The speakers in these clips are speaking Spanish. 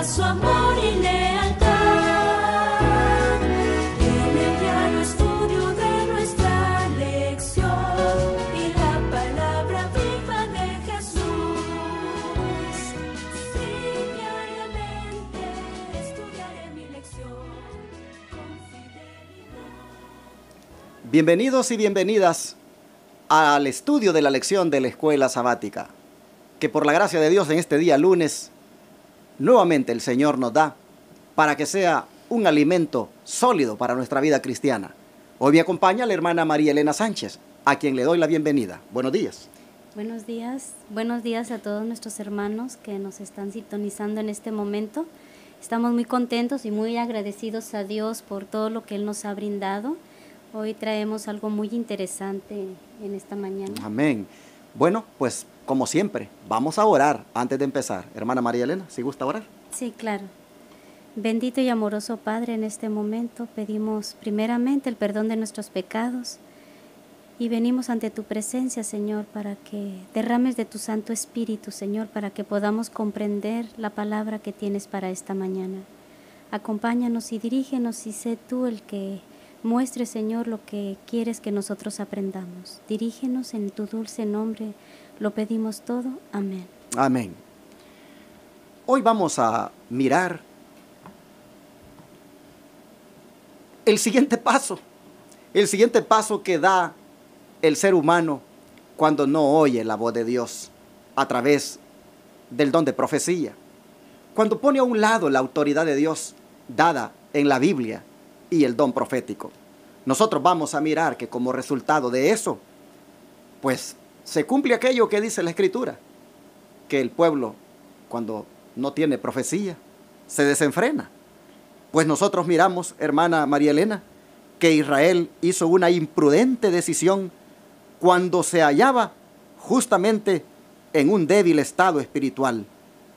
su amor y lealtad. En el diario estudio de nuestra lección y la palabra viva de Jesús. Sí, diariamente estudiaré mi lección con fidelidad. Bienvenidos y bienvenidas al estudio de la lección de la Escuela Sabática, que por la gracia de Dios en este día lunes, nuevamente el Señor nos da para que sea un alimento sólido para nuestra vida cristiana. Hoy me acompaña la hermana María Elena Sánchez, a quien le doy la bienvenida. Buenos días. Buenos días a todos nuestros hermanos que nos están sintonizando en este momento. Estamos muy contentos y muy agradecidos a Dios por todo lo que Él nos ha brindado. Hoy traemos algo muy interesante en esta mañana. Amén. Bueno, pues como siempre, vamos a orar antes de empezar. Hermana María Elena, ¿sí gusta orar? Sí, claro. Bendito y amoroso Padre, en este momento pedimos primeramente el perdón de nuestros pecados y venimos ante tu presencia, Señor, para que derrames de tu Santo Espíritu, Señor, para que podamos comprender la palabra que tienes para esta mañana. Acompáñanos y dirígenos y sé tú el que muestre, Señor, lo que quieres que nosotros aprendamos. Dirígenos en tu dulce nombre, lo pedimos todo. Amén. Amén. Hoy vamos a mirar el siguiente paso que da el ser humano cuando no oye la voz de Dios a través del don de profecía. Cuando pone a un lado la autoridad de Dios dada en la Biblia y el don profético. Nosotros vamos a mirar que como resultado de eso, pues se cumple aquello que dice la Escritura, que el pueblo cuando no tiene profecía se desenfrena. Pues nosotros miramos, hermana María Elena, que Israel hizo una imprudente decisión cuando se hallaba justamente en un débil estado espiritual.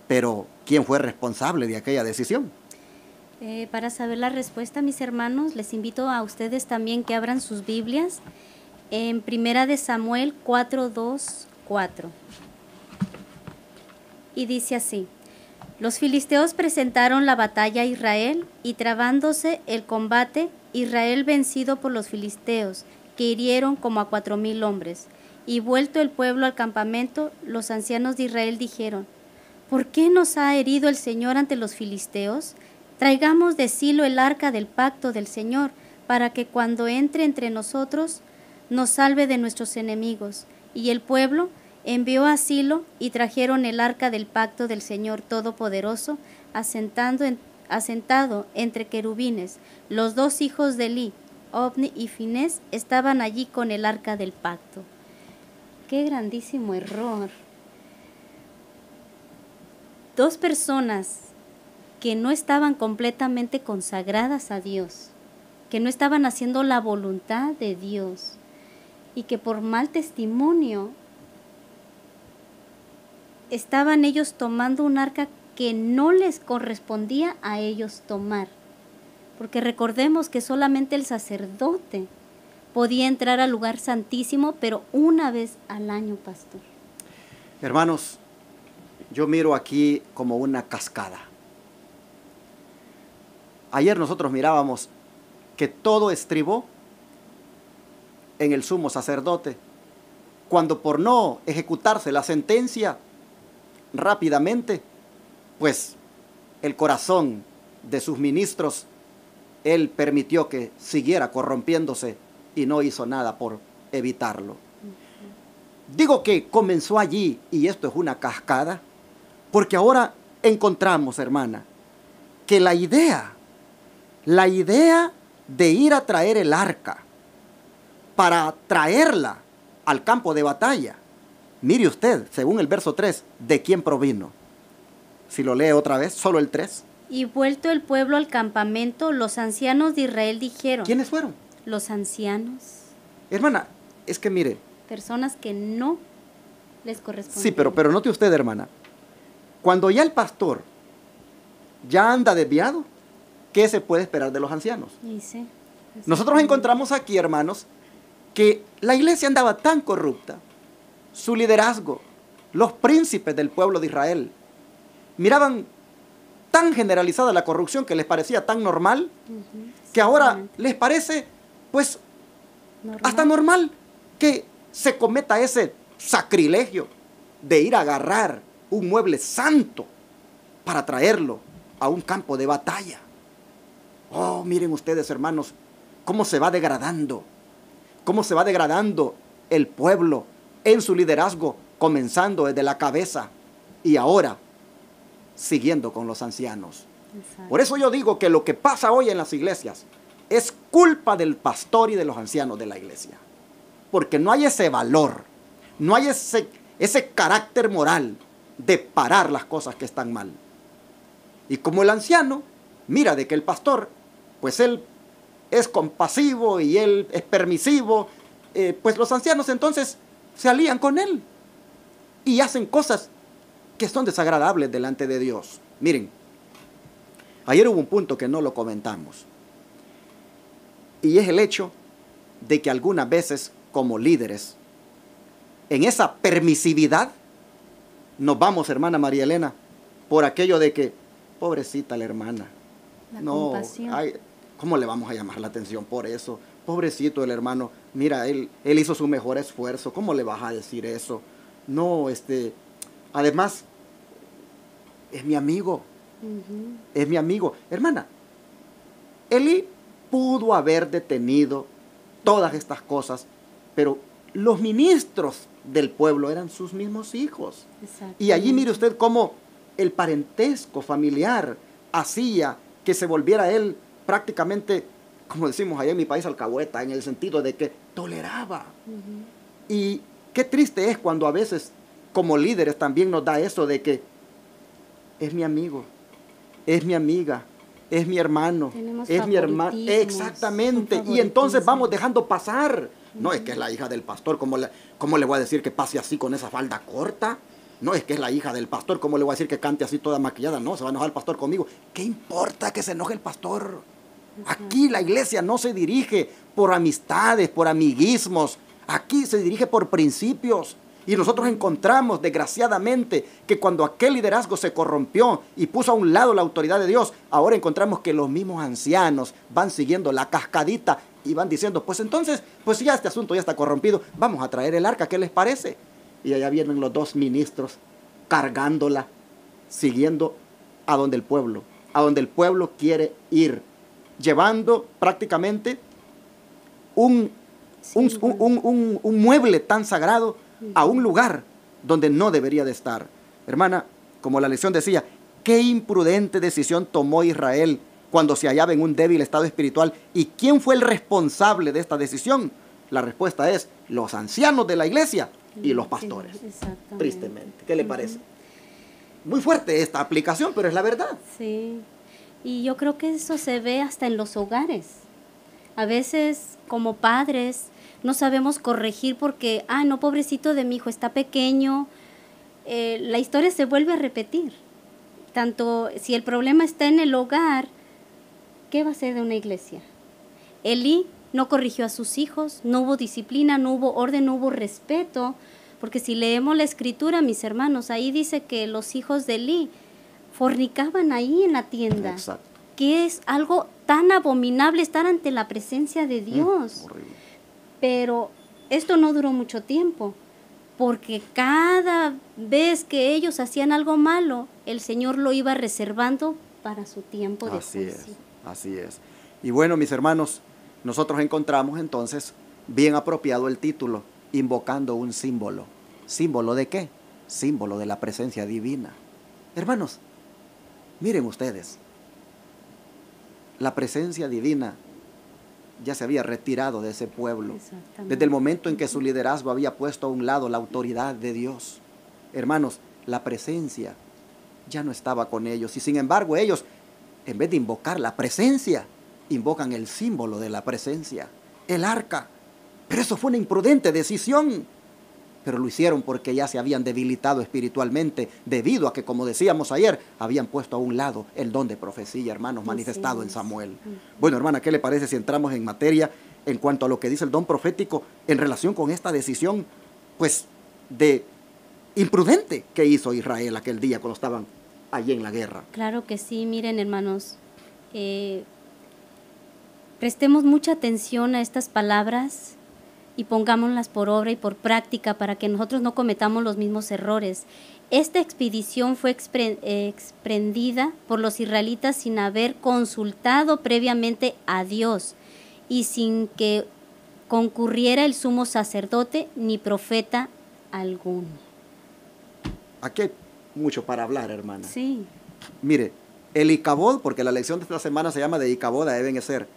Pero, ¿quién fue responsable de aquella decisión? Para saber la respuesta, mis hermanos, les invito a ustedes también que abran sus Biblias en Primera de Samuel 4:2-4. Y dice así: los filisteos presentaron la batalla a Israel, y trabándose el combate, Israel vencido por los filisteos, que hirieron como a 4,000 hombres. Y vuelto el pueblo al campamento, los ancianos de Israel dijeron: ¿por qué nos ha herido el Señor ante los filisteos? Traigamos de Silo el arca del pacto del Señor, para que cuando entre entre nosotros nos salve de nuestros enemigos. Y el pueblo envió a Silo y trajeron el arca del pacto del Señor Todopoderoso, asentado entre querubines. Los dos hijos de Eli, Ofni y Finés, estaban allí con el arca del pacto. ¡Qué grandísimo error! Dos personas que no estaban completamente consagradas a Dios, que no estaban haciendo la voluntad de Dios y que por mal testimonio estaban ellos tomando un arca que no les correspondía a ellos tomar. Porque recordemos que solamente el sacerdote podía entrar al lugar santísimo, pero una vez al año, pastor. Hermanos, yo miro aquí como una cascada. Ayer nosotros mirábamos que todo estribó en el sumo sacerdote, cuando por no ejecutarse la sentencia rápidamente, pues el corazón de sus ministros, él permitió que siguiera corrompiéndose y no hizo nada por evitarlo. Digo que comenzó allí, y esto es una cascada, porque ahora encontramos, hermana, que la idea de ir a traer el arca para traerla al campo de batalla, mire usted, según el verso 3, ¿de quién provino? Si lo lee otra vez, solo el 3. Y vuelto el pueblo al campamento, los ancianos de Israel dijeron. ¿Quiénes fueron? Los ancianos. Hermana, es que mire. Personas que no les correspondían. Sí, pero note usted, hermana. Cuando ya el pastor ya anda desviado, ¿qué se puede esperar de los ancianos? Sí. Nosotros encontramos aquí, hermanos, que la iglesia andaba tan corrupta, su liderazgo, los príncipes del pueblo de Israel, miraban tan generalizada la corrupción que les parecía tan normal, que ahora Exactamente. les parece, pues, Normal. hasta normal que se cometa ese sacrilegio de ir a agarrar un mueble santo para traerlo a un campo de batalla. Oh, miren ustedes, hermanos, cómo se va degradando el pueblo en su liderazgo, comenzando desde la cabeza y ahora siguiendo con los ancianos. Exacto. Por eso yo digo que lo que pasa hoy en las iglesias es culpa del pastor y de los ancianos de la iglesia. Porque no hay ese valor, no hay ese carácter moral de parar las cosas que están mal. Y como el anciano mira de que el pastor, pues él es compasivo y él es permisivo, pues los ancianos entonces se alían con él y hacen cosas que son desagradables delante de Dios. Miren, ayer hubo un punto que no lo comentamos, y es el hecho de que algunas veces como líderes, en esa permisividad, nos vamos, hermana María Elena, por aquello de que, pobrecita la hermana, La no, compasión. ay, ¿cómo le vamos a llamar la atención por eso? Pobrecito el hermano, mira, él hizo su mejor esfuerzo, ¿cómo le vas a decir eso? No, además, es mi amigo, Ujú. es mi amigo. Hermana, Elí pudo haber detenido todas estas cosas, pero los ministros del pueblo eran sus mismos hijos. Y allí mire usted cómo el parentesco familiar hacía que se volviera él prácticamente, como decimos allá en mi país, alcahueta, en el sentido de que toleraba. Ujú. Y qué triste es cuando a veces como líderes también nos da eso de que es mi amigo, es mi amiga, es mi hermano, Tenemos es mi hermano. favoritismos, Exactamente. son Y entonces vamos favoritismos. dejando pasar. No es que es la hija del pastor, ¿cómo le voy a decir que pase así con esa falda corta? No es que es la hija del pastor, ¿cómo le voy a decir que cante así toda maquillada? No, se va a enojar el pastor conmigo. ¿Qué importa que se enoje el pastor? Aquí la iglesia no se dirige por amistades, por amiguismos. Aquí se dirige por principios. Y nosotros encontramos, desgraciadamente, que cuando aquel liderazgo se corrompió y puso a un lado la autoridad de Dios, ahora encontramos que los mismos ancianos van siguiendo la cascadita y van diciendo, pues entonces, pues ya este asunto ya está corrompido, vamos a traer el arca, ¿qué les parece? Y allá vienen los dos ministros cargándola, siguiendo a donde el pueblo quiere ir, llevando prácticamente un mueble tan sagrado a un lugar donde no debería de estar. Hermana, como la lección decía, qué imprudente decisión tomó Israel cuando se hallaba en un débil estado espiritual. ¿Y quién fue el responsable de esta decisión? La respuesta es los ancianos de la iglesia y los pastores. Sí, exactamente. Tristemente. ¿Qué le parece? Muy fuerte esta aplicación, pero es la verdad. Sí, y yo creo que eso se ve hasta en los hogares. A veces, como padres, no sabemos corregir porque, no, pobrecito de mi hijo, está pequeño. La historia se vuelve a repetir. Tanto si el problema está en el hogar, ¿qué va a ser de una iglesia? Elí no corrigió a sus hijos, no hubo disciplina, no hubo orden, no hubo respeto. Porque si leemos la escritura, mis hermanos, ahí dice que los hijos de Elí fornicaban ahí en la tienda. Exacto. Que es algo tan abominable estar ante la presencia de Dios. Horrible. Pero esto no duró mucho tiempo, porque cada vez que ellos hacían algo malo, el Señor lo iba reservando para su tiempo de juicio. Así es. Y bueno, mis hermanos, nosotros encontramos entonces bien apropiado el título, invocando un símbolo. ¿Símbolo de qué? Símbolo de la presencia divina. Hermanos, miren ustedes, la presencia divina ya se había retirado de ese pueblo. Desde el momento en que su liderazgo había puesto a un lado la autoridad de Dios. Hermanos, la presencia ya no estaba con ellos. Y sin embargo, ellos, en vez de invocar la presencia, invocan el símbolo de la presencia, el arca. Pero eso fue una imprudente decisión. Pero lo hicieron porque ya se habían debilitado espiritualmente, debido a que, como decíamos ayer, habían puesto a un lado el don de profecía, hermanos, manifestado en Samuel. Bueno, hermana, ¿qué le parece si entramos en materia en cuanto a lo que dice el don profético en relación con esta decisión, pues, de imprudente que hizo Israel aquel día cuando estaban allí en la guerra. Claro que sí, miren hermanos, prestemos mucha atención a estas palabras y pongámoslas por obra y por práctica para que nosotros no cometamos los mismos errores. Esta expedición fue emprendida por los israelitas sin haber consultado previamente a Dios y sin que concurriera el sumo sacerdote ni profeta alguno. Aquí hay mucho para hablar, hermana. Sí. Mire, el Icabod, porque la lección de esta semana se llama de Icabod a Ebenezer.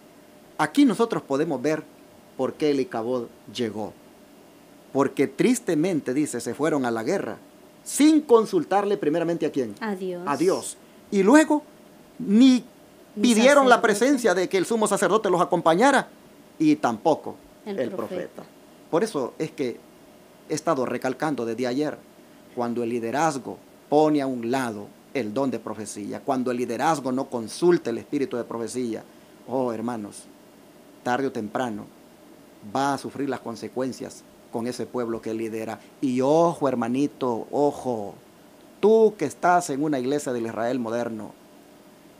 Aquí nosotros podemos ver por qué el Icabod llegó. Porque tristemente, dice, se fueron a la guerra sin consultarle primeramente a quién. A Dios. A Dios. Y luego ni pidieron la sacerdote. presencia de que el sumo sacerdote los acompañara y tampoco el profeta. Por eso es que he estado recalcando desde ayer, cuando el liderazgo pone a un lado el don de profecía, cuando el liderazgo no consulta el espíritu de profecía, oh hermanos, tarde o temprano va a sufrir las consecuencias con ese pueblo que lidera. Y ojo, hermanito, ojo, tú que estás en una iglesia del Israel moderno,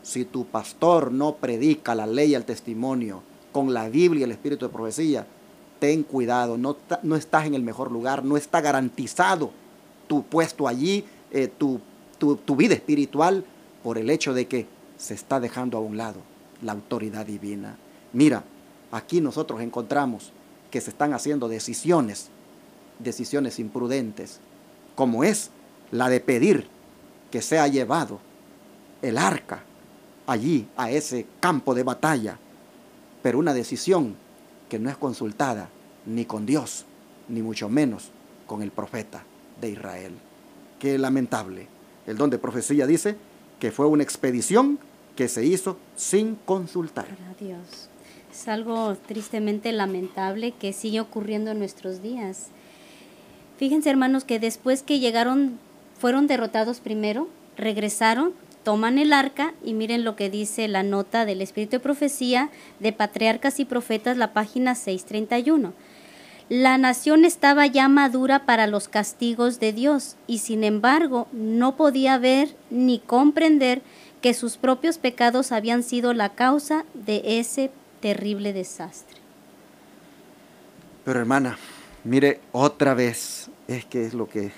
si tu pastor no predica la ley y el testimonio con la Biblia y el espíritu de profecía, ten cuidado, no estás en el mejor lugar, no está garantizado tu puesto allí, tu vida espiritual, por el hecho de que se está dejando a un lado la autoridad divina. Mira, aquí nosotros encontramos que se están haciendo decisiones imprudentes, como es la de pedir que sea llevado el arca allí a ese campo de batalla, pero una decisión que no es consultada ni con Dios, ni mucho menos con el profeta de Israel. Qué lamentable. El don de profecía dice que fue una expedición que se hizo sin consultar. Para Dios. Es algo tristemente lamentable que sigue ocurriendo en nuestros días. Fíjense, hermanos, que después que llegaron, fueron derrotados primero, regresaron, toman el arca y miren lo que dice la nota del Espíritu de Profecía de Patriarcas y Profetas, la página 631. La nación estaba ya madura para los castigos de Dios y sin embargo no podía ver ni comprender que sus propios pecados habían sido la causa de ese terrible desastre. Pero hermana, mire, otra vez, es que es lo que...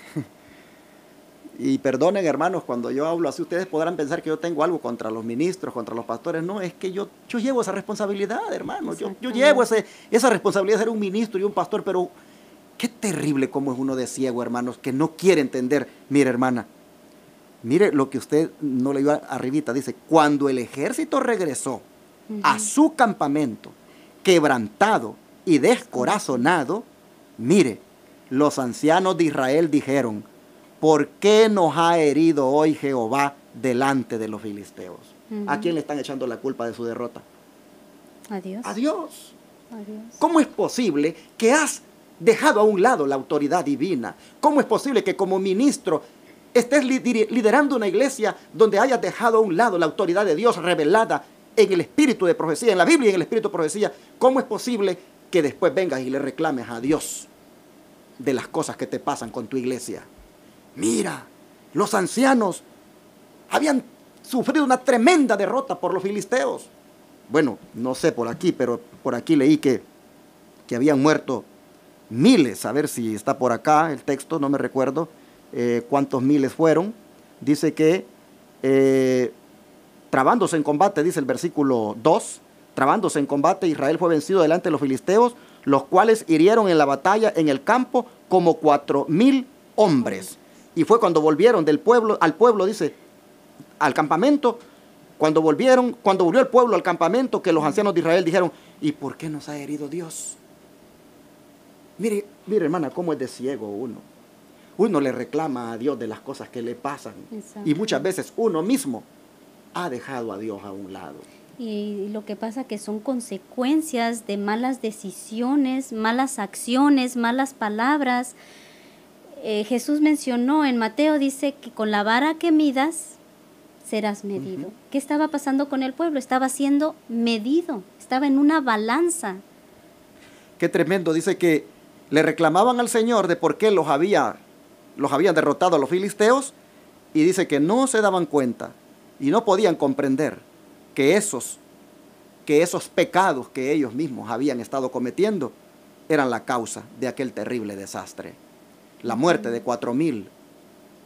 Y perdonen, hermanos, cuando yo hablo así, ustedes podrán pensar que yo tengo algo contra los ministros, contra los pastores. No, es que yo llevo esa responsabilidad, hermanos. Yo llevo esa responsabilidad de ser un ministro y un pastor, pero qué terrible cómo es uno de ciego, hermanos, que no quiere entender. Mire, hermana, mire lo que usted no leyó arribita. Dice, cuando el ejército regresó a su campamento, quebrantado y descorazonado, mire, los ancianos de Israel dijeron, ¿por qué nos ha herido hoy Jehová delante de los filisteos? ¿A quién le están echando la culpa de su derrota? A Dios. A Dios. A Dios. ¿Cómo es posible que has dejado a un lado la autoridad divina? ¿Cómo es posible que como ministro estés liderando una iglesia donde hayas dejado a un lado la autoridad de Dios revelada en el espíritu de profecía, en la Biblia y en el espíritu de profecía? ¿Cómo es posible que después vengas y le reclames a Dios de las cosas que te pasan con tu iglesia? Mira, los ancianos habían sufrido una tremenda derrota por los filisteos. Bueno, no sé por aquí, pero por aquí leí que habían muerto miles. A ver si está por acá el texto, no me recuerdo cuántos miles fueron. Dice que trabándose en combate, dice el versículo 2, trabándose en combate, Israel fue vencido delante de los filisteos, los cuales hirieron en la batalla en el campo como 4,000 hombres. Y fue cuando volvieron al pueblo, dice, al campamento, cuando volvió el pueblo al campamento, que los ancianos de Israel dijeron, ¿y por qué nos ha herido Dios? Mire, hermana, cómo es de ciego uno. Uno le reclama a Dios de las cosas que le pasan. Exacto. Y muchas veces uno mismo ha dejado a Dios a un lado. Y lo que pasa que son consecuencias de malas decisiones, malas acciones, malas palabras. Jesús mencionó en Mateo, dice que con la vara que midas serás medido. ¿Qué estaba pasando con el pueblo? Estaba siendo medido, estaba en una balanza. Qué tremendo, dice que le reclamaban al Señor de por qué los habían derrotado a los filisteos Y dice que no se daban cuenta y no podían comprender que esos pecados que ellos mismos habían estado cometiendo eran la causa de aquel terrible desastre. La muerte de 4,000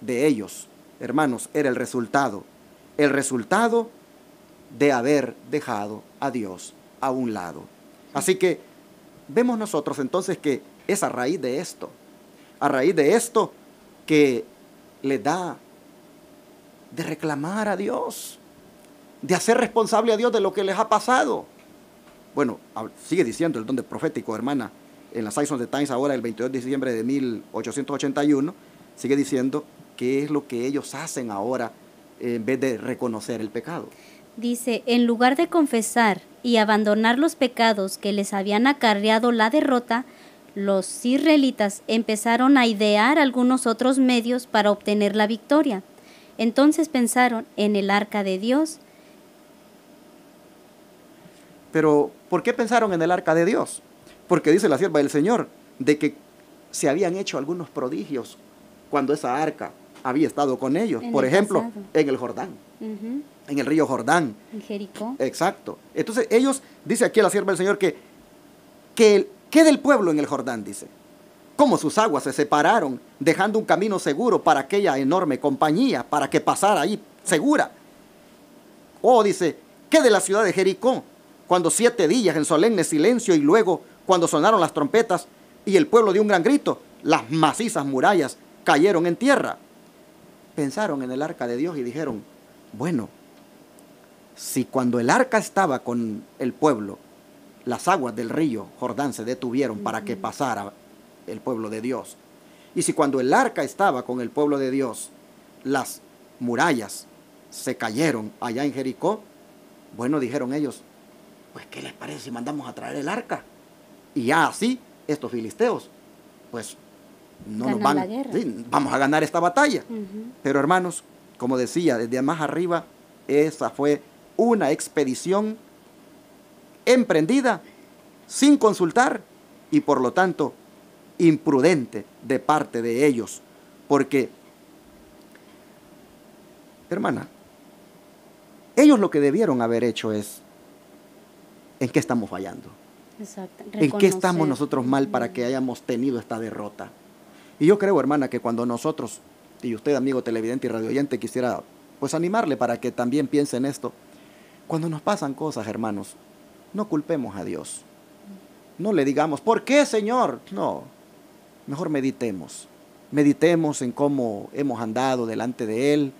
de ellos, hermanos, era el resultado de haber dejado a Dios a un lado. Así que vemos nosotros entonces que es a raíz de esto que le da de reclamar a Dios, de hacer responsable a Dios de lo que les ha pasado. Bueno, sigue diciendo el don de profético, hermana, en la Season of the Times ahora, el 22 de diciembre de 1881, sigue diciendo qué es lo que ellos hacen ahora en vez de reconocer el pecado. Dice, en lugar de confesar y abandonar los pecados que les habían acarreado la derrota, los israelitas empezaron a idear algunos otros medios para obtener la victoria. Entonces pensaron en el arca de Dios. Pero, ¿por qué pensaron en el arca de Dios? Porque dice la sierva del Señor, de que se habían hecho algunos prodigios cuando esa arca había estado con ellos. Por ejemplo, pasado. en el Jordán, en el río Jordán. En Jericó. Exacto. Entonces ellos, dice aquí la sierva del Señor, que del pueblo en el Jordán, dice, cómo sus aguas se separaron, dejando un camino seguro para aquella enorme compañía, para que pasara ahí segura. Oh, dice, ¿qué de la ciudad de Jericó? Cuando 7 días en solemne silencio y luego cuando sonaron las trompetas y el pueblo dio un gran grito, las macizas murallas cayeron en tierra. Pensaron en el arca de Dios y dijeron, bueno, si cuando el arca estaba con el pueblo, las aguas del río Jordán se detuvieron para que pasara el pueblo de Dios, y si cuando el arca estaba con el pueblo de Dios, las murallas se cayeron allá en Jericó, bueno, dijeron ellos, pues ¿qué les parece si mandamos a traer el arca? Y ya así, estos filisteos, pues no Ganan nos van, la guerra. sí, vamos a ganar esta batalla. Pero hermanos, como decía, desde más arriba, esa fue una expedición emprendida sin consultar y por lo tanto imprudente de parte de ellos. Porque, hermana, ellos lo que debieron haber hecho es, ¿en qué estamos fallando? Exacto. ¿En qué estamos nosotros mal para que hayamos tenido esta derrota? Y yo creo, hermana, que cuando nosotros, y usted, amigo televidente y radioyente, quisiera pues animarle para que también piense en esto, cuando nos pasan cosas, hermanos, no culpemos a Dios. No le digamos, ¿por qué, Señor? No, mejor meditemos. Meditemos en cómo hemos andado delante de Él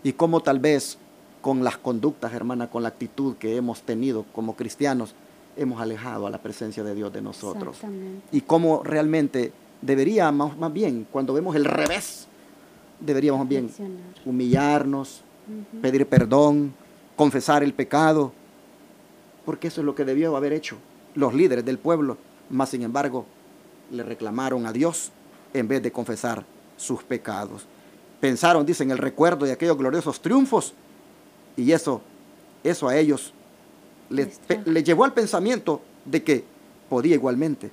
y cómo tal vez con las conductas, hermana, con la actitud que hemos tenido como cristianos, hemos alejado a la presencia de Dios de nosotros. Y cómo realmente deberíamos, más bien, cuando vemos el revés, deberíamos más bien humillarnos, pedir perdón, confesar el pecado, porque eso es lo que debió haber hecho los líderes del pueblo, mas sin embargo le reclamaron a Dios en vez de confesar sus pecados. Pensaron, dicen, el recuerdo de aquellos gloriosos triunfos, y eso a ellos les llevó al pensamiento de que podía igualmente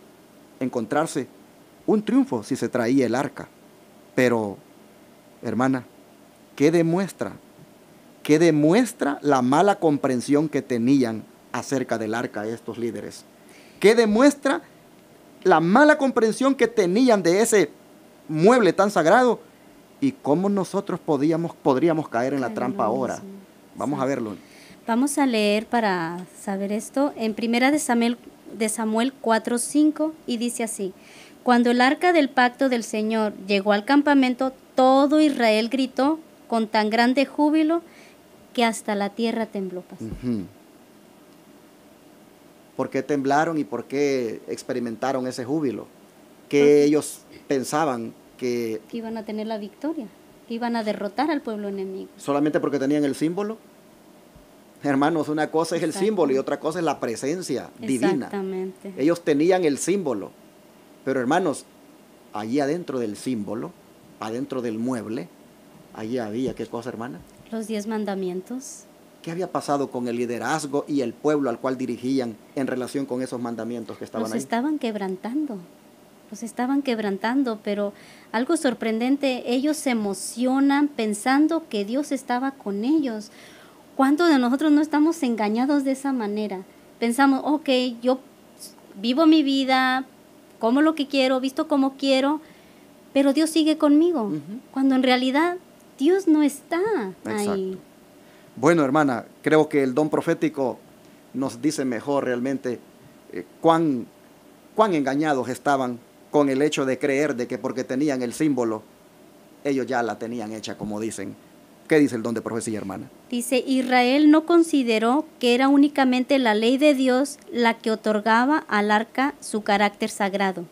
encontrarse un triunfo si se traía el arca. Pero, hermana, ¿qué demuestra la mala comprensión que tenían acerca del arca estos líderes? ¿Qué demuestra la mala comprensión que tenían de ese mueble tan sagrado? ¿Y cómo nosotros podríamos caer en la trampa ahora? Vamos a verlo. Vamos a leer para saber esto en 1 de Samuel 4:5 y dice así: Cuando el arca del pacto del Señor llegó al campamento, todo Israel gritó con tan grande júbilo que hasta la tierra tembló. ¿Por qué temblaron y por qué experimentaron ese júbilo? Que ellos pensaban que iban a tener la victoria, que iban a derrotar al pueblo enemigo. ¿Solamente porque tenían el símbolo? Hermanos, una cosa es el símbolo y otra cosa es la presencia divina. Exactamente. Ellos tenían el símbolo, pero hermanos, allí adentro del símbolo, adentro del mueble, allí había, ¿qué cosa, hermana? Los 10 mandamientos. ¿Qué había pasado con el liderazgo y el pueblo al cual dirigían en relación con esos mandamientos que estaban ahí? Los estaban quebrantando. pues estaban quebrantando, pero algo sorprendente, ellos se emocionan pensando que Dios estaba con ellos. ¿Cuántos de nosotros no estamos engañados de esa manera? Pensamos, ok, yo vivo mi vida, como lo que quiero, visto como quiero, pero Dios sigue conmigo, cuando en realidad Dios no está ahí. Exacto. Bueno, hermana, creo que el don profético nos dice mejor realmente cuán engañados estaban con el hecho de creer de que porque tenían el símbolo, ellos ya la tenían hecha, como dicen. ¿Qué dice el don de profecía, hermana? Dice, Israel no consideró que era únicamente la ley de Dios la que otorgaba al arca su carácter sagrado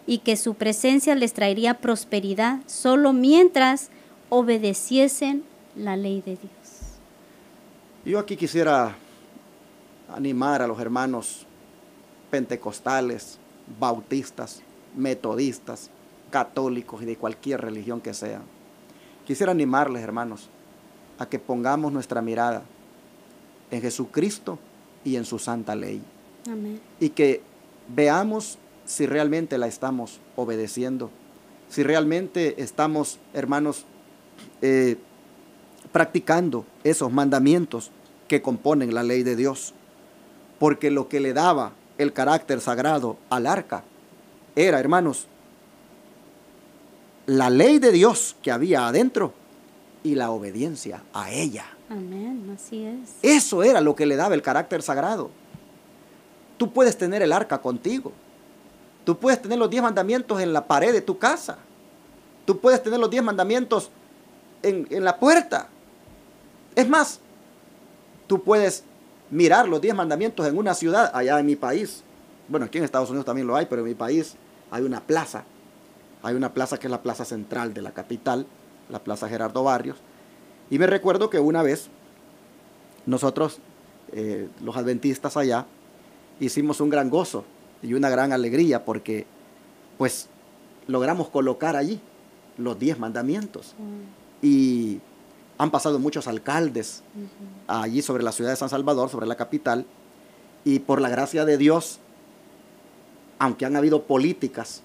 y que su presencia les traería prosperidad solo mientras obedeciesen la ley de Dios. Yo aquí quisiera animar a los hermanos pentecostales, bautistas, metodistas, católicos y de cualquier religión que sea. Quisiera animarles, hermanos, a que pongamos nuestra mirada en Jesucristo y en su santa ley. Amén. Y que veamos si realmente la estamos obedeciendo, si realmente estamos, hermanos, practicando esos mandamientos que componen la ley de Dios. Porque lo que le daba el carácter sagrado al arca era, hermanos, la ley de Dios que había adentro y la obediencia a ella. Amén, así es. Eso era lo que le daba el carácter sagrado. Tú puedes tener el arca contigo. Tú puedes tener los 10 mandamientos en la pared de tu casa. Tú puedes tener los 10 mandamientos en la puerta. Es más, tú puedes mirar los 10 mandamientos en una ciudad, allá en mi país. Bueno, aquí en Estados Unidos también lo hay, pero en mi país hay una plaza. Hay una plaza que es la plaza central de la capital, la plaza Gerardo Barrios. Y me recuerdo que una vez nosotros, los adventistas allá, hicimos un gran gozo y una gran alegría porque pues logramos colocar allí los 10 mandamientos. Y han pasado muchos alcaldes allí sobre la ciudad de San Salvador, sobre la capital, y por la gracia de Dios, aunque han habido políticas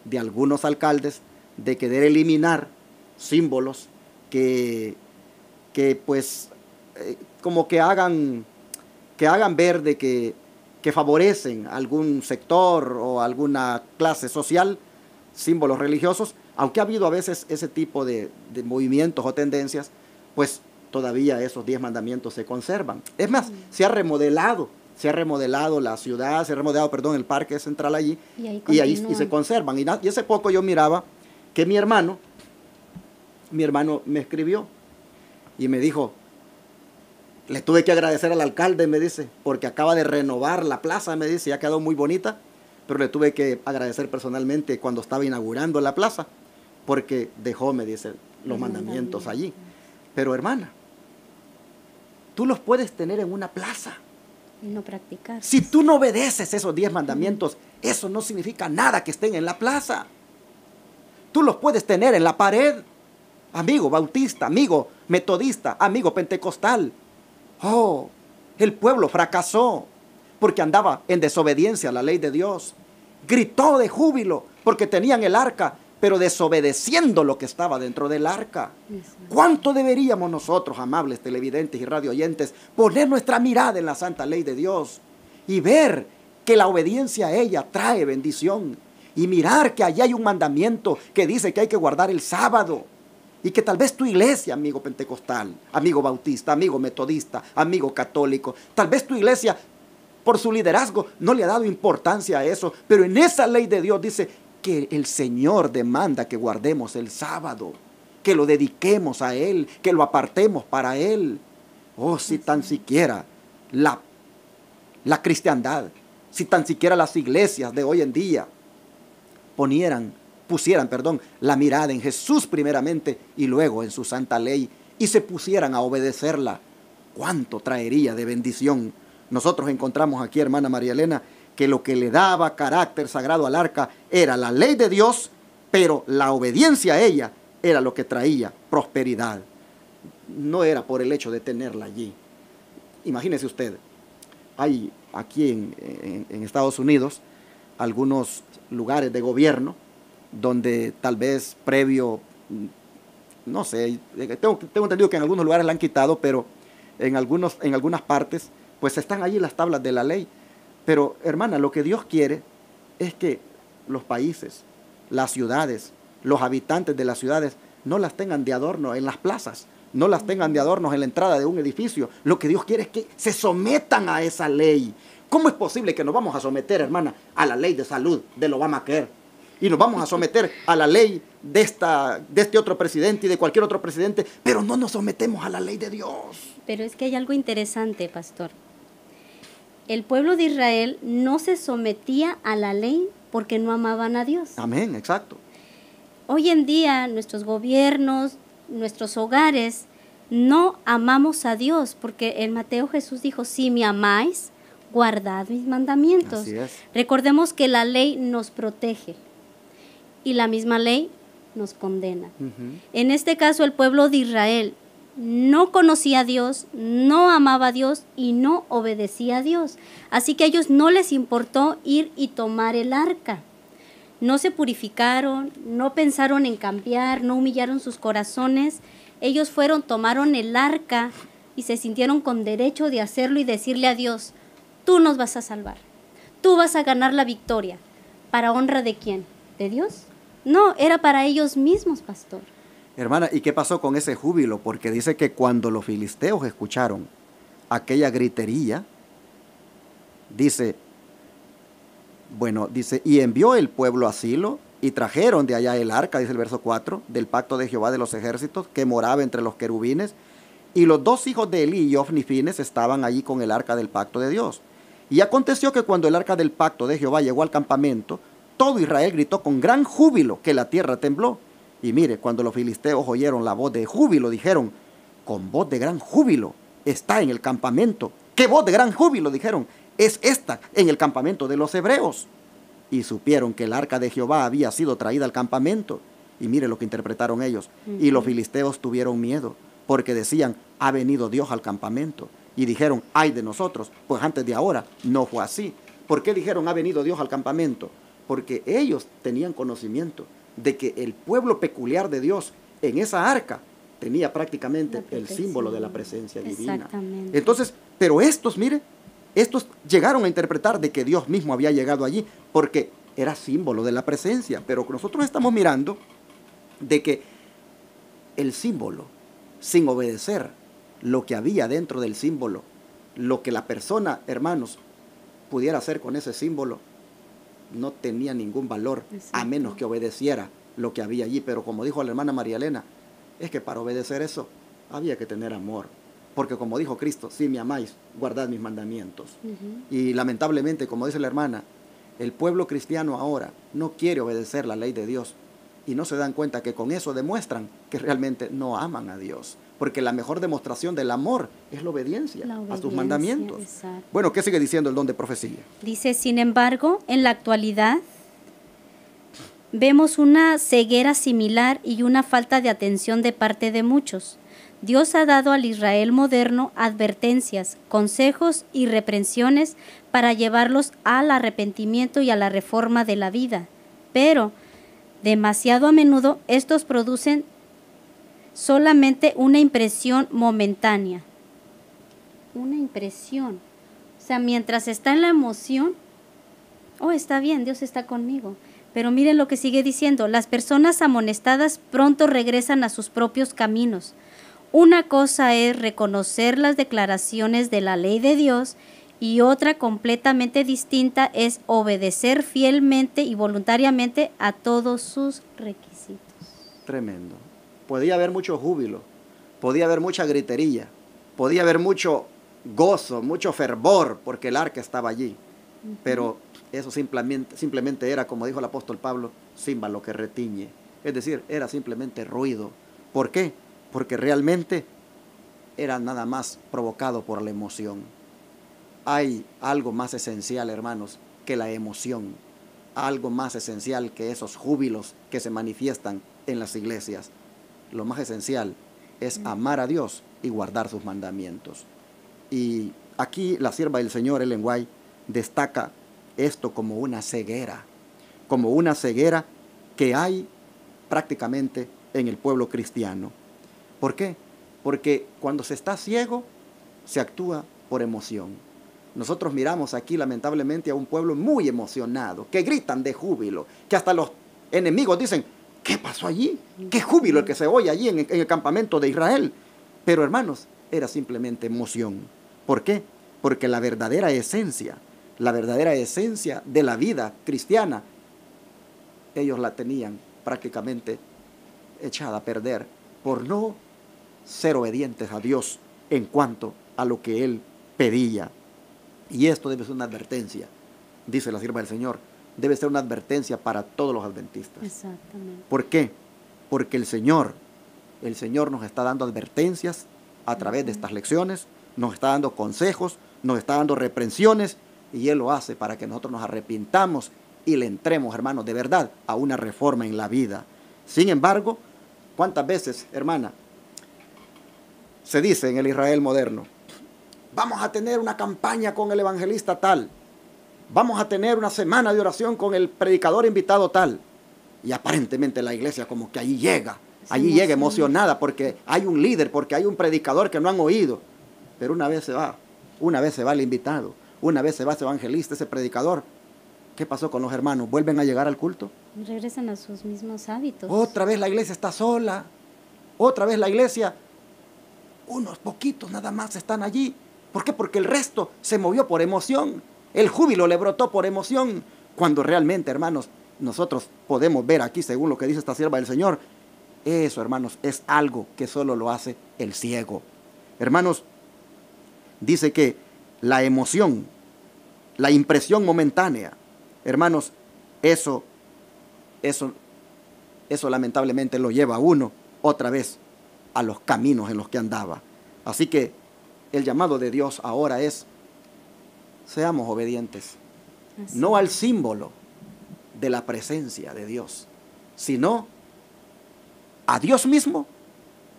de algunos alcaldes de querer eliminar símbolos que pues como que hagan ver de que favorecen algún sector o alguna clase social, símbolos religiosos, aunque ha habido a veces ese tipo de movimientos o tendencias, pues todavía esos 10 mandamientos se conservan. Es más, se ha remodelado la ciudad, se ha remodelado, perdón, el parque central allí, y se conservan. Y hace poco yo miraba que mi hermano me escribió y me dijo, le tuve que agradecer al alcalde, me dice, porque acaba de renovar la plaza, me dice, ya quedó muy bonita, pero le tuve que agradecer personalmente cuando estaba inaugurando la plaza, porque dejó, me dice, los mandamientos allí. Pero hermana, tú los puedes tener en una plaza. Y no practicar. Si tú no obedeces esos 10 mandamientos, eso no significa nada que estén en la plaza. Tú los puedes tener en la pared. Amigo bautista, amigo metodista, amigo pentecostal. Oh, el pueblo fracasó porque andaba en desobediencia a la ley de Dios. Gritó de júbilo porque tenían el arca, pero desobedeciendo lo que estaba dentro del arca. ¿Cuánto deberíamos nosotros, amables televidentes y radio oyentes, poner nuestra mirada en la santa ley de Dios y ver que la obediencia a ella trae bendición? Y mirar que allí hay un mandamiento que dice que hay que guardar el sábado. Y que tal vez tu iglesia, amigo pentecostal, amigo bautista, amigo metodista, amigo católico, tal vez tu iglesia, por su liderazgo, no le ha dado importancia a eso. Pero en esa ley de Dios dice que el Señor demanda que guardemos el sábado, que lo dediquemos a Él, que lo apartemos para Él. Oh, si tan siquiera la cristiandad, si tan siquiera las iglesias de hoy en día pusieran la mirada en Jesús primeramente y luego en su santa ley y se pusieran a obedecerla, ¿cuánto traería de bendición? Nosotros encontramos aquí, hermana María Elena, que lo que le daba carácter sagrado al arca era la ley de Dios, pero la obediencia a ella era lo que traía prosperidad. No era por el hecho de tenerla allí. Imagínese usted, hay aquí en Estados Unidos, algunos lugares de gobierno donde tal vez previo, no sé, tengo entendido que en algunos lugares la han quitado, pero en algunas partes, pues están allí las tablas de la ley. Pero, hermana, lo que Dios quiere es que los países, las ciudades, los habitantes de las ciudades no las tengan de adorno en las plazas, no las tengan de adornos en la entrada de un edificio. Lo que Dios quiere es que se sometan a esa ley. ¿Cómo es posible que nos vamos a someter, hermana, a la ley de salud del Obamacare? Y nos vamos a someter a la ley de este otro presidente y de cualquier otro presidente, pero no nos sometemos a la ley de Dios. Pero es que hay algo interesante, pastor. El pueblo de Israel no se sometía a la ley porque no amaban a Dios. Amén, exacto. Hoy en día nuestros gobiernos, nuestros hogares, no amamos a Dios, porque en Mateo Jesús dijo, si me amáis, guardad mis mandamientos. Así es. Recordemos que la ley nos protege y la misma ley nos condena. En este caso, el pueblo de Israel no conocía a Dios, no amaba a Dios y no obedecía a Dios. Así que a ellos no les importó ir y tomar el arca. No se purificaron, no pensaron en cambiar, no humillaron sus corazones. Ellos fueron, tomaron el arca y se sintieron con derecho de hacerlo y decirle a Dios, tú nos vas a salvar, tú vas a ganar la victoria. ¿Para honra de quién? ¿De Dios? No, era para ellos mismos, pastor. Hermana, ¿y qué pasó con ese júbilo? Porque dice que cuando los filisteos escucharon aquella gritería, dice, y envió el pueblo a Silo y trajeron de allá el arca, dice el verso 4, del pacto de Jehová de los ejércitos, que moraba entre los querubines, y los dos hijos de Elí y Ofni y Fines estaban allí con el arca del pacto de Dios. Y aconteció que cuando el arca del pacto de Jehová llegó al campamento, todo Israel gritó con gran júbilo, que la tierra tembló. Y mire, cuando los filisteos oyeron la voz de júbilo, dijeron, con voz de gran júbilo está en el campamento. ¿Qué voz de gran júbilo? Dijeron, es esta en el campamento de los hebreos. Y supieron que el arca de Jehová había sido traída al campamento. Y mire lo que interpretaron ellos. Y los filisteos tuvieron miedo, porque decían, ha venido Dios al campamento. Y dijeron, ay de nosotros, pues antes de ahora no fue así. ¿Por qué dijeron, ha venido Dios al campamento? Porque ellos tenían conocimiento de que el pueblo peculiar de Dios en esa arca tenía prácticamente el símbolo de la presencia divina. Exactamente. Entonces, pero estos, mire, estos llegaron a interpretar de que Dios mismo había llegado allí porque era símbolo de la presencia. Pero nosotros estamos mirando de que el símbolo, sin obedecer lo que había dentro del símbolo, lo que la persona, hermanos, pudiera hacer con ese símbolo, no tenía ningún valor. Exacto. A menos que obedeciera lo que había allí. Pero como dijo la hermana María Elena, es que para obedecer eso había que tener amor. Porque como dijo Cristo, si me amáis, guardad mis mandamientos. Y lamentablemente, como dice la hermana, el pueblo cristiano ahora no quiere obedecer la ley de Dios. Y no se dan cuenta que con eso demuestran que realmente no aman a Dios. Porque la mejor demostración del amor es la obediencia a sus mandamientos. Exacto. Bueno, ¿qué sigue diciendo el don de profecía? Dice, sin embargo, en la actualidad vemos una ceguera similar y una falta de atención de parte de muchos. Dios ha dado al Israel moderno advertencias, consejos y reprensiones para llevarlos al arrepentimiento y a la reforma de la vida. Pero demasiado a menudo estos producen solamente una impresión momentánea. Una impresión. O sea, mientras está en la emoción, oh, está bien, Dios está conmigo. Pero miren lo que sigue diciendo, las personas amonestadas pronto regresan a sus propios caminos. Una cosa es reconocer las declaraciones de la ley de Dios y otra completamente distinta es obedecer fielmente y voluntariamente a todos sus requisitos. Tremendo. Podía haber mucho júbilo, podía haber mucha gritería, podía haber mucho gozo, mucho fervor, porque el arca estaba allí. Pero eso simplemente era, como dijo el apóstol Pablo, címbalo que retiñe. Es decir, era simplemente ruido. ¿Por qué? Porque realmente era nada más provocado por la emoción. Hay algo más esencial, hermanos, que la emoción. Algo más esencial que esos júbilos que se manifiestan en las iglesias. Lo más esencial es amar a Dios y guardar sus mandamientos. Y aquí la sierva del Señor, Ellen White, destaca esto como una ceguera que hay prácticamente en el pueblo cristiano. ¿Por qué? Porque cuando se está ciego, se actúa por emoción. Nosotros miramos aquí lamentablemente a un pueblo muy emocionado, que gritan de júbilo, que hasta los enemigos dicen, ¿qué pasó allí? ¿Qué júbilo el que se oye allí en el campamento de Israel? Pero hermanos, era simplemente emoción. ¿Por qué? Porque la verdadera esencia de la vida cristiana, ellos la tenían prácticamente echada a perder por no ser obedientes a Dios en cuanto a lo que Él pedía. Y esto debe ser una advertencia, dice la sierva del Señor, debe ser una advertencia para todos los adventistas. Exactamente. ¿Por qué? Porque el Señor nos está dando advertencias a través de estas lecciones, nos está dando consejos, nos está dando reprensiones, y Él lo hace para que nosotros nos arrepintamos y le entremos, hermanos, de verdad, a una reforma en la vida. Sin embargo, ¿cuántas veces, hermana, se dice en el Israel moderno, vamos a tener una campaña con el evangelista tal, vamos a tener una semana de oración con el predicador invitado tal, y aparentemente la iglesia como que allí llega emocionada porque hay un líder, porque hay un predicador que no han oído, pero una vez se va el invitado, una vez se va ese evangelista, ese predicador. ¿Qué pasó con los hermanos? ¿Vuelven a llegar al culto? Regresan a sus mismos hábitos. Otra vez la iglesia está sola, otra vez la iglesia, unos poquitos nada más están allí. ¿Por qué? Porque el resto se movió por emoción, el júbilo le brotó por emoción, cuando realmente, hermanos, nosotros podemos ver aquí, según lo que dice esta sierva del Señor, eso, hermanos, es algo que solo lo hace el ciego. Hermanos, dice que la emoción, la impresión momentánea, hermanos, eso lamentablemente lo lleva a uno otra vez a los caminos en los que andaba. Así que el llamado de Dios ahora es, seamos obedientes, no al símbolo de la presencia de Dios, sino a Dios mismo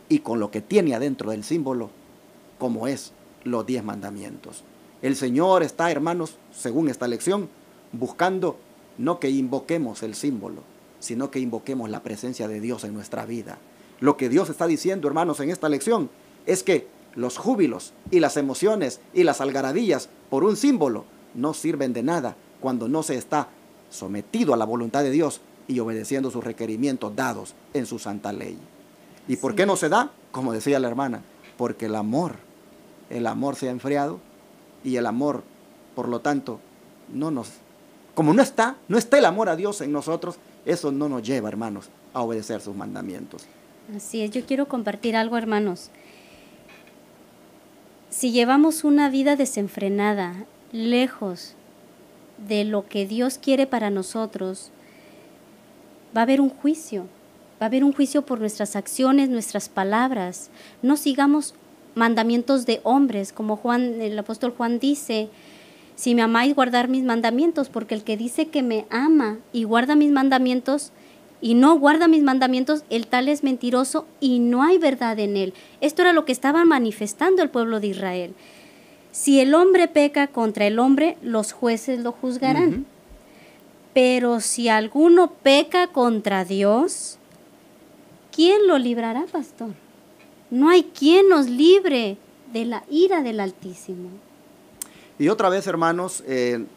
y con lo que tiene adentro del símbolo, como es los 10 mandamientos. El Señor está, hermanos, según esta lección, buscando no que invoquemos el símbolo, sino que invoquemos la presencia de Dios en nuestra vida. Lo que Dios está diciendo, hermanos, en esta lección es que los júbilos y las emociones y las algarabías por un símbolo no sirven de nada cuando no se está sometido a la voluntad de Dios y obedeciendo sus requerimientos dados en su santa ley. ¿Y por qué no se da? Como decía la hermana, porque el amor se ha enfriado y el amor, por lo tanto, como no está el amor a Dios en nosotros, eso no nos lleva, hermanos, a obedecer sus mandamientos. Así es, yo quiero compartir algo, hermanos. Si llevamos una vida desenfrenada, lejos de lo que Dios quiere para nosotros, va a haber un juicio. Va a haber un juicio por nuestras acciones, nuestras palabras. No sigamos mandamientos de hombres, como el apóstol Juan dice, si me amáis, guardar mis mandamientos, porque el que dice que me ama y guarda mis mandamientos y no guarda mis mandamientos, el tal es mentiroso y no hay verdad en él. Esto era lo que estaba manifestando el pueblo de Israel. Si el hombre peca contra el hombre, los jueces lo juzgarán. Uh-huh. Pero si alguno peca contra Dios, ¿quién lo librará, pastor? No hay quien nos libre de la ira del Altísimo. Y otra vez, hermanos,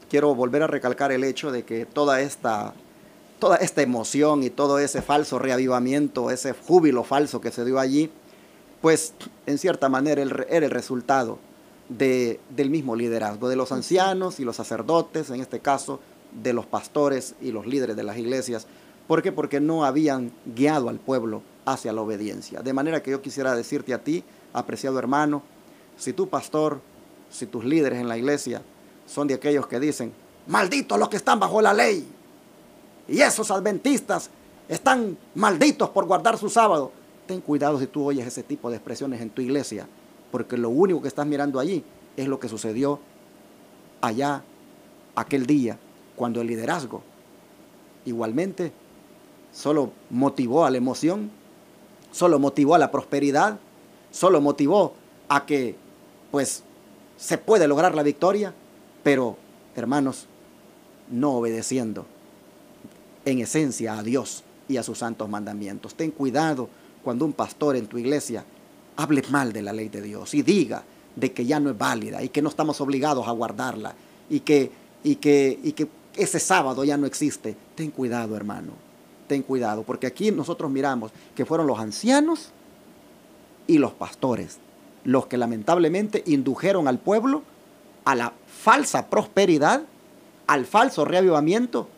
quiero volver a recalcar el hecho de que toda esta emoción y todo ese falso reavivamiento, ese júbilo falso que se dio allí, pues en cierta manera era el resultado del mismo liderazgo, de los ancianos y los sacerdotes, en este caso, de los pastores y los líderes de las iglesias. ¿Por qué? Porque no habían guiado al pueblo hacia la obediencia. De manera que yo quisiera decirte a ti, apreciado hermano, si tu pastor, si tus líderes en la iglesia son de aquellos que dicen, malditos los que están bajo la ley, y esos adventistas están malditos por guardar su sábado, ten cuidado si tú oyes ese tipo de expresiones en tu iglesia, porque lo único que estás mirando allí es lo que sucedió allá aquel día, cuando el liderazgo igualmente solo motivó a la emoción, solo motivó a la prosperidad, solo motivó a que pues se puede lograr la victoria, pero hermanos, no obedeciendo en esencia a Dios y a sus santos mandamientos. Ten cuidado cuando un pastor en tu iglesia hable mal de la ley de Dios y diga de que ya no es válida y que no estamos obligados a guardarla y que ese sábado ya no existe. Ten cuidado, hermano, ten cuidado, porque aquí nosotros miramos que fueron los ancianos y los pastores los que lamentablemente indujeron al pueblo a la falsa prosperidad, al falso reavivamiento,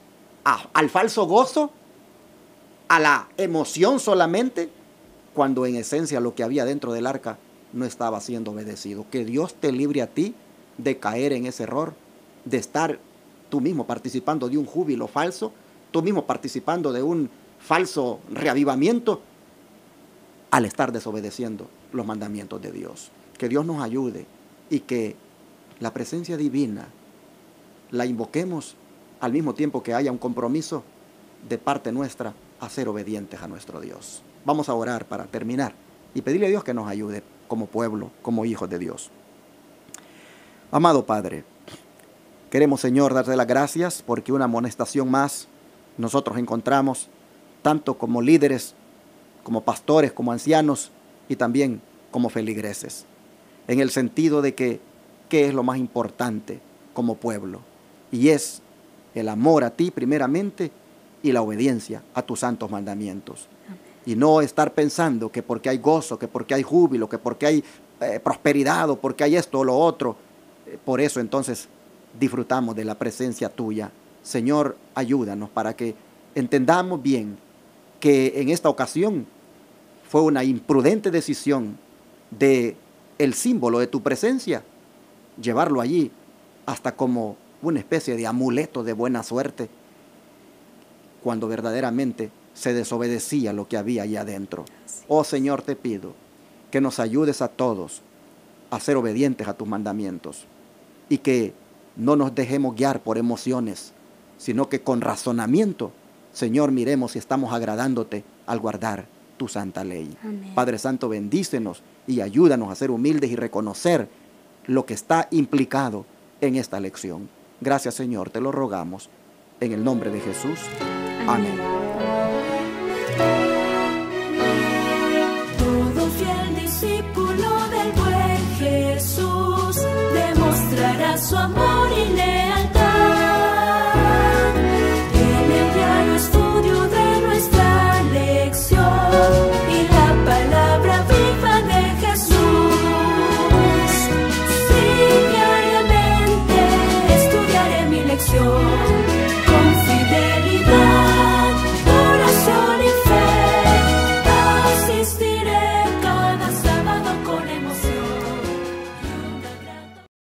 al falso gozo, a la emoción solamente, cuando en esencia lo que había dentro del arca no estaba siendo obedecido. Que Dios te libre a ti de caer en ese error, de estar tú mismo participando de un júbilo falso, tú mismo participando de un falso reavivamiento, al estar desobedeciendo los mandamientos de Dios. Que Dios nos ayude y que la presencia divina la invoquemos al mismo tiempo que haya un compromiso de parte nuestra a ser obedientes a nuestro Dios. Vamos a orar para terminar y pedirle a Dios que nos ayude como pueblo, como hijos de Dios. Amado Padre, queremos, Señor, darte las gracias porque una amonestación más nosotros encontramos, tanto como líderes, como pastores, como ancianos y también como feligreses, en el sentido de que ¿qué es lo más importante como pueblo? Y es el amor a ti primeramente y la obediencia a tus santos mandamientos. Amén. Y no estar pensando que porque hay gozo, que porque hay júbilo, que porque hay prosperidad o porque hay esto o lo otro, por eso entonces disfrutamos de la presencia tuya. Señor, ayúdanos para que entendamos bien que en esta ocasión fue una imprudente decisión de el símbolo de tu presencia, llevarlo allí hasta como una especie de amuleto de buena suerte, cuando verdaderamente se desobedecía lo que había allá adentro. Oh Señor, te pido que nos ayudes a todos a ser obedientes a tus mandamientos y que no nos dejemos guiar por emociones, sino que con razonamiento, Señor, miremos si estamos agradándote al guardar tu santa ley. Amén. Padre Santo, bendícenos y ayúdanos a ser humildes y reconocer lo que está implicado en esta lección. Gracias, Señor, te lo rogamos en el nombre de Jesús. Amén.